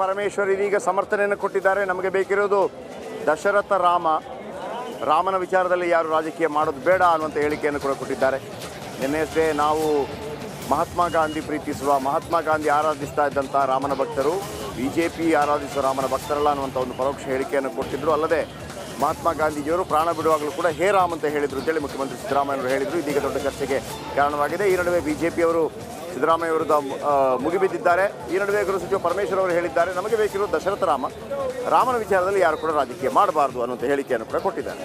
ಪರಮೇಶ್ವರ್ ಇದೀಗ ಸಮರ್ಥನೆಯನ್ನು ಕೊಟ್ಟಿದ್ದಾರೆ. ನಮಗೆ ಬೇಕಿರೋದು ದಶರಥ ರಾಮನ ವಿಚಾರದಲ್ಲಿ ಯಾರು ರಾಜಕೀಯ ಮಾಡೋದು ಬೇಡ ಅನ್ನುವಂಥ ಹೇಳಿಕೆಯನ್ನು ಕೂಡ ಕೊಟ್ಟಿದ್ದಾರೆ. ನಿನ್ನೆಯಷ್ಟೇ ನಾವು ಮಹಾತ್ಮ ಗಾಂಧಿ ಪ್ರೀತಿಸುವ, ಮಹಾತ್ಮ ಗಾಂಧಿ ಆರಾಧಿಸ್ತಾ ಇದ್ದಂಥ ರಾಮನ ಭಕ್ತರು BJP ಆರಾಧಿಸುವ ರಾಮನ ಭಕ್ತರಲ್ಲ ಅನ್ನುವಂಥ ಒಂದು ಪರೋಕ್ಷ ಹೇಳಿಕೆಯನ್ನು ಕೊಟ್ಟಿದ್ದರು. ಅಲ್ಲದೆ ಮಹಾತ್ಮ ಗಾಂಧೀಜಿಯವರು ಪ್ರಾಣ ಬಿಡುವಾಗಲೂ ಕೂಡ ಹೇ ರಾಮ್ ಅಂತ ಹೇಳಿದರು ಅಂತೇಳಿ ಮುಖ್ಯಮಂತ್ರಿ ಸಿದ್ದರಾಮಯ್ಯವರು ಹೇಳಿದರು. ಇದೀಗ ದೊಡ್ಡ ಚರ್ಚೆಗೆ ಕಾರಣವಾಗಿದೆ. ಈ ನಡುವೆ BJPಯವರು ಸಿದ್ದರಾಮಯ್ಯ ವಿರುದ್ಧ ಮುಗಿಬಿದ್ದಿದ್ದಾರೆ. ಈ ನಡುವೆ ಗೃಹ ಸಚಿವ ಪರಮೇಶ್ವರ್ ಅವರು ಹೇಳಿದ್ದಾರೆ, ನಮಗೆ ಬೇಕಿರೋದು ದಶರಥ ರಾಮನ ವಿಚಾರದಲ್ಲಿ ಯಾರು ಕೂಡ ರಾಜಕೀಯ ಮಾಡಬಾರ್ದು ಅನ್ನುವಂಥ ಹೇಳಿಕೆಯನ್ನು ಕೂಡ ಕೊಟ್ಟಿದ್ದಾರೆ.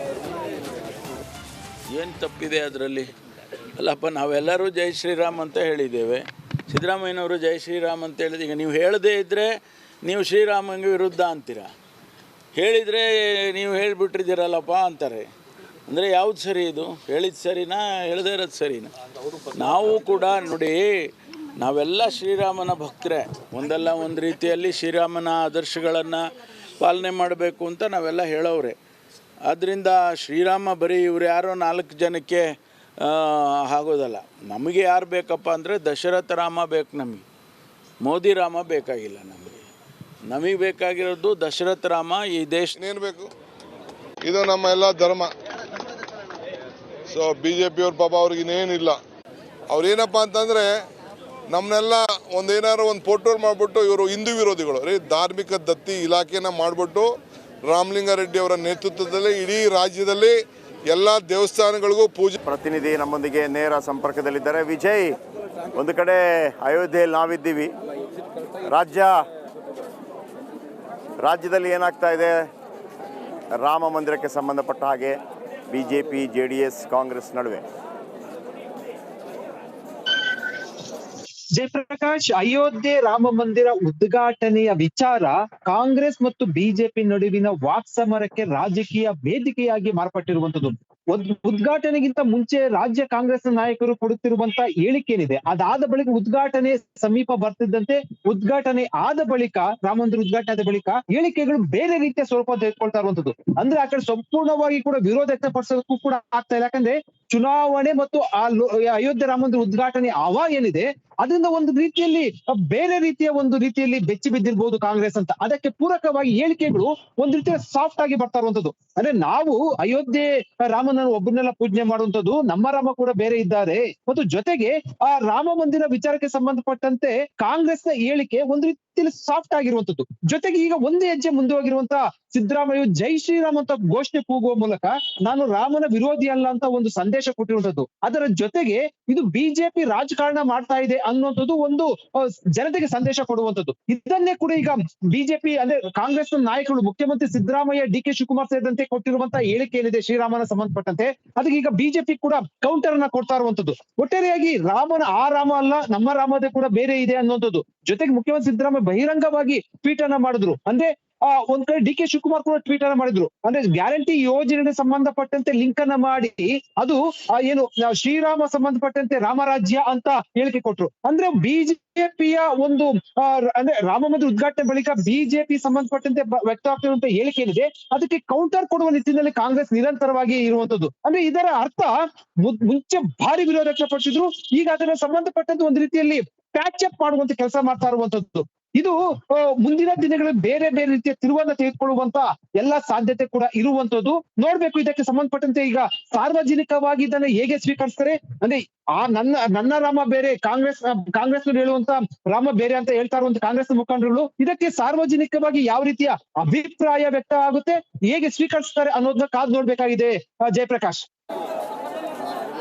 ಏನು ತಪ್ಪಿದೆ ಅದರಲ್ಲಿ? ಅಲ್ಲಪ್ಪ, ನಾವೆಲ್ಲರೂ ಜೈ ಶ್ರೀರಾಮ್ ಅಂತ ಹೇಳಿದ್ದೇವೆ. ಸಿದ್ದರಾಮಯ್ಯನವರು ಜೈ ಶ್ರೀರಾಮ್ ಅಂತ ಹೇಳಿದ. ಈಗ ನೀವು ಹೇಳದೇ ಇದ್ದರೆ ನೀವು ಶ್ರೀರಾಮನಿಗೆ ವಿರುದ್ಧ ಅಂತೀರಾ, ಹೇಳಿದರೆ ನೀವು ಹೇಳಿಬಿಟ್ಟಿದ್ದೀರಲ್ಲಪ್ಪ ಅಂತಾರೆ. ಅಂದರೆ ಯಾವುದು ಸರಿ? ಇದು ಹೇಳಿದ್ದು ಸರಿನಾ, ಹೇಳದೇ ಇರೋದು ಸರಿನಾ? ನಾವು ಕೂಡ ನೋಡಿ, ನಾವೆಲ್ಲ ಶ್ರೀರಾಮನ ಭಕ್ತರೇ. ಒಂದಲ್ಲ ಒಂದು ರೀತಿಯಲ್ಲಿ ಶ್ರೀರಾಮನ ಆದರ್ಶಗಳನ್ನು ಪಾಲನೆ ಮಾಡಬೇಕು ಅಂತ ನಾವೆಲ್ಲ ಹೇಳೋರೆ. ಆದ್ದರಿಂದ ಶ್ರೀರಾಮ ಬರೀ ಇವ್ರು ಯಾರೋ 4 ಜನಕ್ಕೆ ಆಗೋದಲ್ಲ. ನಮಗೆ ಯಾರು ಬೇಕಪ್ಪ ಅಂದರೆ ದಶರಥ ರಾಮ ಬೇಕು. ನಮಗೆ ಮೋದಿ ರಾಮ ಬೇಕಾಗಿಲ್ಲ. ನಮಗೆ ಬೇಕಾಗಿರೋದು ದಶರಥ ರಾಮ. ಈ ದೇಶ ಏನು ಬೇಕು? ಇದು ನಮ್ಮ ಎಲ್ಲ ಧರ್ಮ. ಸೊ BJP ಅವ್ರ ಪಾಪ ಅವ್ರಿಗೆ ಇನ್ನೇನಿಲ್ಲ. ಅವ್ರೇನಪ್ಪ ಅಂತಂದ್ರೆ ನಮ್ಮನ್ನೆಲ್ಲ ಏನಾದ್ರು ಒಂದು ಫೋಟೋ ಮಾಡಿಬಿಟ್ಟು ಇವರು ಹಿಂದೂ ವಿರೋಧಿಗಳು ಧಾರ್ಮಿಕ ದತ್ತಿ ಇಲಾಖೆನ ಮಾಡಿಬಿಟ್ಟು ರಾಮಲಿಂಗಾರೆಡ್ಡಿ ಅವರ ನೇತೃತ್ವದಲ್ಲಿ ಇಡೀ ರಾಜ್ಯದಲ್ಲಿ ಎಲ್ಲ ದೇವಸ್ಥಾನಗಳಿಗೂ ಪೂಜೆ. ಪ್ರತಿನಿಧಿ ನಮ್ಮೊಂದಿಗೆ ನೇರ ಸಂಪರ್ಕದಲ್ಲಿದ್ದಾರೆ. ವಿಜಯ್, ಒಂದು ಕಡೆ ಅಯೋಧ್ಯೆಯಲ್ಲಿ ನಾವಿದ್ದೀವಿ. ರಾಜ್ಯದಲ್ಲಿ ಏನಾಗ್ತಾ ಇದೆ? ರಾಮ ಮಂದಿರಕ್ಕೆ ಸಂಬಂಧಪಟ್ಟ ಹಾಗೆ BJP, JDS, ಕಾಂಗ್ರೆಸ್ ನಡುವೆ. ಜಯಪ್ರಕಾಶ್, ಅಯೋಧ್ಯೆ ರಾಮ ಮಂದಿರ ಉದ್ಘಾಟನೆಯ ವಿಚಾರ ಕಾಂಗ್ರೆಸ್ ಮತ್ತು ಬಿಜೆಪಿ ನಡುವಿನ ವಾಕ್ಸಮರಕ್ಕೆ ರಾಜಕೀಯ ವೇದಿಕೆಯಾಗಿ ಮಾರ್ಪಟ್ಟಿರುವಂತದ್ದು. ಉದ್ಘಾಟನೆಗಿಂತ ಮುಂಚೆ ರಾಜ್ಯ ಕಾಂಗ್ರೆಸ್ ನಾಯಕರು ಕೊಡುತ್ತಿರುವಂತ ಹೇಳಿಕೆ ಏನಿದೆ, ಅದಾದ ಬಳಿಕ ಉದ್ಘಾಟನೆ ಸಮೀಪ ಬರ್ತಿದ್ದಂತೆ ಉದ್ಘಾಟನೆ ಆದ ಬಳಿಕ, ರಾಮ ಮಂದಿರ ಉದ್ಘಾಟನೆ ಆದ ಬಳಿಕ ಹೇಳಿಕೆಗಳು ಬೇರೆ ರೀತಿಯ ಸ್ವರೂಪ ತೆಗೆದುಕೊಳ್ತಾ ಇರುವಂತದ್ದು. ಅಂದ್ರೆ ಆ ಕಡೆ ಸಂಪೂರ್ಣವಾಗಿ ಕೂಡ ವಿರೋಧ ವ್ಯಕ್ತಪಡಿಸೋದಕ್ಕೂ ಕೂಡ ಆಗ್ತಾ ಇಲ್ಲ. ಯಾಕಂದ್ರೆ ಚುನಾವಣೆ ಮತ್ತು ಅಯೋಧ್ಯೆ ರಾಮ ಮಂದಿರ ಉದ್ಘಾಟನೆ ಏನಿದೆ ಅದರಿಂದ ಒಂದು ರೀತಿಯಲ್ಲಿ ಬೇರೆ ರೀತಿಯ ಬೆಚ್ಚಿ ಬಿದ್ದಿರ್ಬೋದು ಕಾಂಗ್ರೆಸ್ ಅಂತ. ಅದಕ್ಕೆ ಪೂರಕವಾಗಿ ಹೇಳಿಕೆಗಳು ಒಂದು ರೀತಿಯ ಸಾಫ್ಟ್ ಆಗಿ ಬರ್ತಾ ಇರುವಂತದ್ದು. ಅಂದ್ರೆ ನಾವು ಅಯೋಧ್ಯೆ ರಾಮನನ್ನು ಒಬ್ಬರನ್ನೆಲ್ಲ ಪೂಜನೆ ಮಾಡುವಂತದ್ದು, ನಮ್ಮ ರಾಮ ಕೂಡ ಬೇರೆ ಇದ್ದಾರೆ. ಮತ್ತು ಜೊತೆಗೆ ಆ ರಾಮ ಮಂದಿರ ವಿಚಾರಕ್ಕೆ ಸಂಬಂಧಪಟ್ಟಂತೆ ಕಾಂಗ್ರೆಸ್ನ ಹೇಳಿಕೆ ಒಂದು ರೀತಿಯಲ್ಲಿ ಸಾಫ್ಟ್ ಆಗಿರುವಂತದ್ದು. ಜೊತೆಗೆ ಈಗ ಒಂದು ಹೆಜ್ಜೆ ಮುಂದೆ ಹೋಗಿರುವಂತ ಸಿದ್ದರಾಮಯ್ಯ ಜೈ ಶ್ರೀರಾಮ್ ಅಂತ ಘೋಷಣೆ ಕೂಗುವ ಮೂಲಕ ನಾನು ರಾಮನ ವಿರೋಧಿ ಅಲ್ಲ ಅಂತ ಒಂದು ಸಂದೇಶ ಕೊಟ್ಟಿರುವಂತದ್ದು. ಅದರ ಜೊತೆಗೆ ಇದು BJP ರಾಜಕಾರಣ ಮಾಡ್ತಾ ಇದೆ ಅನ್ನುವಂಥದ್ದು ಒಂದು ಜನತೆಗೆ ಸಂದೇಶ ಕೊಡುವಂತದ್ದು. ಇದನ್ನೇ ಕೂಡ ಈಗ BJP ಅಂದ್ರೆ ಕಾಂಗ್ರೆಸ್ನ ನಾಯಕರು, ಮುಖ್ಯಮಂತ್ರಿ ಸಿದ್ದರಾಮಯ್ಯ, DK ಶಿವಕುಮಾರ್ ಸೇರಿದಂತೆ ಕೊಟ್ಟಿರುವಂತಹ ಹೇಳಿಕೆ ಏನಿದೆ ಶ್ರೀರಾಮನ ಸಂಬಂಧಪಟ್ಟಂತೆ, ಅದಕ್ಕೆ ಈಗ BJP ಕೂಡ ಕೌಂಟರ್ ಅನ್ನ ಕೊಡ್ತಾ ಇರುವಂತದ್ದು. ಒಟ್ಟಾರೆಯಾಗಿ ರಾಮ ಅಲ್ಲ, ನಮ್ಮ ರಾಮದೇ ಕೂಡ ಬೇರೆ ಇದೆ ಅನ್ನುವಂಥದ್ದು. ಜೊತೆಗೆ ಮುಖ್ಯಮಂತ್ರಿ ಸಿದ್ದರಾಮಯ್ಯ ಬಹಿರಂಗವಾಗಿ ಟ್ವೀಟ್ ಅನ್ನ ಮಾಡಿದ್ರು. ಅಂದ್ರೆ ಒಂದ್ ಕಡೆ DK ಶಿವಕುಮಾರ್ ಕೂಡ ಟ್ವೀಟ್ ಅನ್ನ ಮಾಡಿದ್ರು. ಅಂದ್ರೆ ಗ್ಯಾರಂಟಿ ಯೋಜನೆಗೆ ಸಂಬಂಧಪಟ್ಟಂತೆ ಲಿಂಕ್ ಅನ್ನ ಮಾಡಿ ಅದು ಏನು ಶ್ರೀರಾಮ ಸಂಬಂಧಪಟ್ಟಂತೆ ರಾಮರಾಜ್ಯ ಅಂತ ಹೇಳಿಕೆ ಕೊಟ್ರು. ಅಂದ್ರೆ BJPಯ ಒಂದು ಅಂದ್ರೆ ರಾಮ ಮಂದಿರ ಉದ್ಘಾಟನೆ ಬಳಿಕ BJP ಸಂಬಂಧಪಟ್ಟಂತೆ ವ್ಯಕ್ತವಾಗ್ತಿರುವಂತ ಹೇಳಿಕೆ ಏನಿದೆ ಅದಕ್ಕೆ ಕೌಂಟರ್ ಕೊಡುವ ನಿಟ್ಟಿನಲ್ಲಿ ಕಾಂಗ್ರೆಸ್ ನಿರಂತರವಾಗಿ ಇರುವಂತದ್ದು. ಅಂದ್ರೆ ಇದರ ಅರ್ಥ ಮುಂಚೆ ಭಾರಿ ವಿರೋಧ ವ್ಯಕ್ತಪಡಿಸಿದ್ರು, ಈಗ ಅದರ ಸಂಬಂಧಪಟ್ಟಂತೆ ಒಂದು ರೀತಿಯಲ್ಲಿ ಪ್ಯಾಚ್ ಅಪ್ ಮಾಡುವಂತ ಕೆಲಸ ಮಾಡ್ತಾ ಇರುವಂತದ್ದು. ಇದು ಮುಂದಿನ ದಿನಗಳಲ್ಲಿ ಬೇರೆ ಬೇರೆ ರೀತಿಯ ತಿರುವನ್ನ ತೆಗೆದುಕೊಳ್ಳುವಂತ ಎಲ್ಲಾ ಸಾಧ್ಯತೆ ಕೂಡ ಇರುವಂತದ್ದು. ನೋಡ್ಬೇಕು ಇದಕ್ಕೆ ಸಂಬಂಧಪಟ್ಟಂತೆ ಈಗ ಸಾರ್ವಜನಿಕವಾಗಿ ಇದನ್ನ ಹೇಗೆ ಸ್ವೀಕರಿಸ್ತಾರೆ. ಅಂದ್ರೆ ನನ್ನ ರಾಮ ಬೇರೆ, ಕಾಂಗ್ರೆಸ್ ಹೇಳುವಂತ ರಾಮ ಬೇರೆ ಅಂತ ಹೇಳ್ತಾ ಇರುವಂತ ಕಾಂಗ್ರೆಸ್ ಮುಖಂಡರುಗಳು ಇದಕ್ಕೆ ಸಾರ್ವಜನಿಕವಾಗಿ ಯಾವ ರೀತಿಯ ಅಭಿಪ್ರಾಯ ವ್ಯಕ್ತ ಆಗುತ್ತೆ, ಹೇಗೆ ಸ್ವೀಕರಿಸ್ತಾರೆ ಅನ್ನೋದನ್ನ ಕಾದು ನೋಡ್ಬೇಕಾಗಿದೆ. ಜಯಪ್ರಕಾಶ್.